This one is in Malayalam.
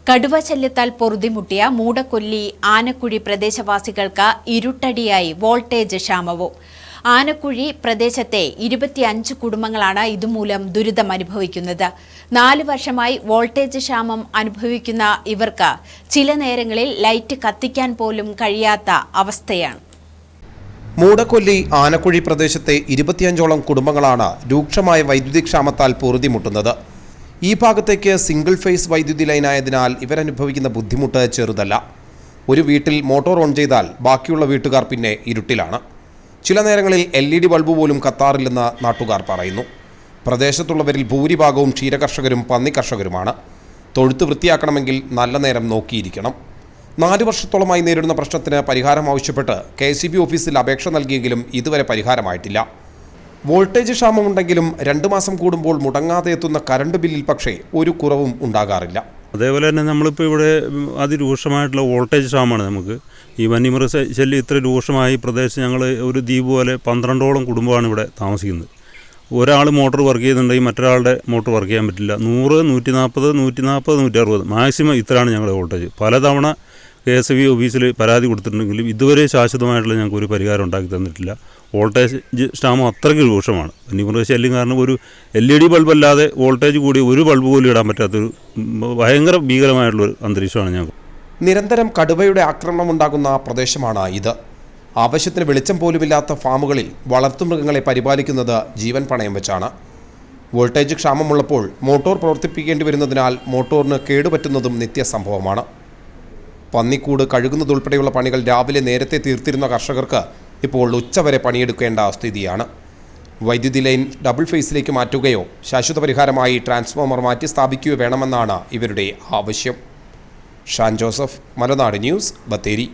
കടുവ ശല്യത്താൽ പൊറുതിമുട്ടിയ മൂടക്കൊല്ലി ആനക്കുഴി പ്രദേശവാസികൾക്ക് ഇരുട്ടടിയായി വോൾട്ടേജ് ക്ഷാമവും. ആനക്കുഴി പ്രദേശത്തെ 25 കുടുംബങ്ങളാണ് ഇതുമൂലം ദുരിതമനുഭവിക്കുന്നത്. 4 വർഷമായി വോൾട്ടേജ് ക്ഷാമം അനുഭവിക്കുന്ന ഇവർക്ക് ചില നേരങ്ങളിൽ ലൈറ്റ് കത്തിക്കാൻ പോലും കഴിയാത്ത അവസ്ഥയാണ്. മൂടക്കൊല്ലി ആനക്കുഴി പ്രദേശത്തെ 25ഓളം കുടുംബങ്ങളാണ് രൂക്ഷമായ വൈദ്യുതി ക്ഷാമത്താൽ പൊറുതിമുട്ടുന്നത്. ഈ ഭാഗത്തേക്ക് സിംഗിൾ ഫേസ് വൈദ്യുതി ലൈനായതിനാൽ ഇവരനുഭവിക്കുന്ന ബുദ്ധിമുട്ട് ചെറുതല്ല. ഒരു വീട്ടിൽ മോട്ടോർ ഓൺ ചെയ്താൽ ബാക്കിയുള്ള വീട്ടുകാർ പിന്നെ ഇരുട്ടിലാണ്. ചില നേരങ്ങളിൽ LED ബൾബ് പോലും കത്താറില്ലെന്ന് നാട്ടുകാർ പറയുന്നു. പ്രദേശത്തുള്ളവരിൽ ഭൂരിഭാഗവും ക്ഷീരകർഷകരും പന്നി കർഷകരുമാണ്. തൊഴുത്ത് വൃത്തിയാക്കണമെങ്കിൽ നല്ല നേരം നോക്കിയിരിക്കണം. 4 വർഷത്തോളമായി നേരിടുന്ന പ്രശ്നത്തിന് പരിഹാരം ആവശ്യപ്പെട്ട് KCB ഓഫീസിൽ അപേക്ഷ നൽകിയെങ്കിലും ഇതുവരെ പരിഹാരമായിട്ടില്ല. വോൾട്ടേജ് ക്ഷാമമുണ്ടെങ്കിലും 2 മാസം കൂടുമ്പോൾ മുടങ്ങാതെ എത്തുന്ന കറണ്ട് ബില്ലിൽ പക്ഷേ ഒരു കുറവും ഉണ്ടാകാറില്ല. അതേപോലെ തന്നെ നമ്മളിപ്പോൾ ഇവിടെ അതിരൂക്ഷമായിട്ടുള്ള വോൾട്ടേജ് ക്ഷാമമാണ്. നമുക്ക് ഈ വന്യമൃഗ ശല്യം ഇത്ര രൂക്ഷമായി പ്രദേശത്ത് ഞങ്ങൾ ഒരു ദ്വീപ് പോലെ 12ഓളം കുടുംബമാണ് ഇവിടെ താമസിക്കുന്നത്. ഒരാൾ മോട്ടോർ വർക്ക് ചെയ്യുന്നുണ്ടെങ്കിൽ മറ്റൊരാളുടെ മോട്ടോർ വർക്ക് ചെയ്യാൻ പറ്റില്ല. 100, 140, 140, 160 മാക്സിമം ഇത്രയാണ് ഞങ്ങളുടെ വോൾട്ടേജ്. പലതവണ KSB ഓഫീസിൽ പരാതി കൊടുത്തിട്ടുണ്ടെങ്കിലും ഇതുവരെ ശാശ്വതമായിട്ടുള്ള ഞങ്ങൾക്ക് ഒരു പരിഹാരം ഉണ്ടാക്കി തന്നിട്ടില്ല. വോൾട്ടേജ് ക്ഷാമം അത്രയ്ക്ക് രൂക്ഷമാണ്. വന്യമൃഗ ശല്യം കാരണം ഒരു LED ബൾബല്ലാതെ വോൾട്ടേജ് കൂടി ഒരു ബൾബ് പോലും ഇടാൻ പറ്റാത്തൊരു ഭയങ്കര ഭീകരമായിട്ടുള്ളൊരു അന്തരീക്ഷമാണ് ഞങ്ങൾക്ക്. നിരന്തരം കടുവയുടെ ആക്രമണം ഉണ്ടാകുന്ന പ്രദേശമാണ് ഇത്. ആവശ്യത്തിന് വെളിച്ചം പോലുമില്ലാത്ത ഫാമുകളിൽ വളർത്തുമൃഗങ്ങളെ പരിപാലിക്കുന്നത് ജീവൻ പണയം വെച്ചാണ്. വോൾട്ടേജ് ക്ഷാമമുള്ളപ്പോൾ മോട്ടോർ പ്രവർത്തിപ്പിക്കേണ്ടി വരുന്നതിനാൽ മോട്ടോറിന് കേടുപറ്റുന്നതും നിത്യസംഭവമാണ്. പന്നിക്കൂട് കഴുകുന്നതുൾപ്പെടെയുള്ള പണികൾ രാവിലെ നേരത്തെ തീർത്തിരുന്ന കർഷകർക്ക് ഇപ്പോൾ ഉച്ചവരെ പണിയെടുക്കേണ്ട സ്ഥിതിയാണ്. വൈദ്യുതി ലൈൻ ഡബിൾ ഫേസിലേക്ക് മാറ്റുകയോ ശാശ്വത പരിഹാരമായി ട്രാൻസ്ഫോമർ മാറ്റി സ്ഥാപിക്കുകയോ വേണമെന്നാണ് ഇവരുടെ ആവശ്യം. ഷാൻ ജോസഫ്, മലനാട് ന്യൂസ്, ബത്തേരി.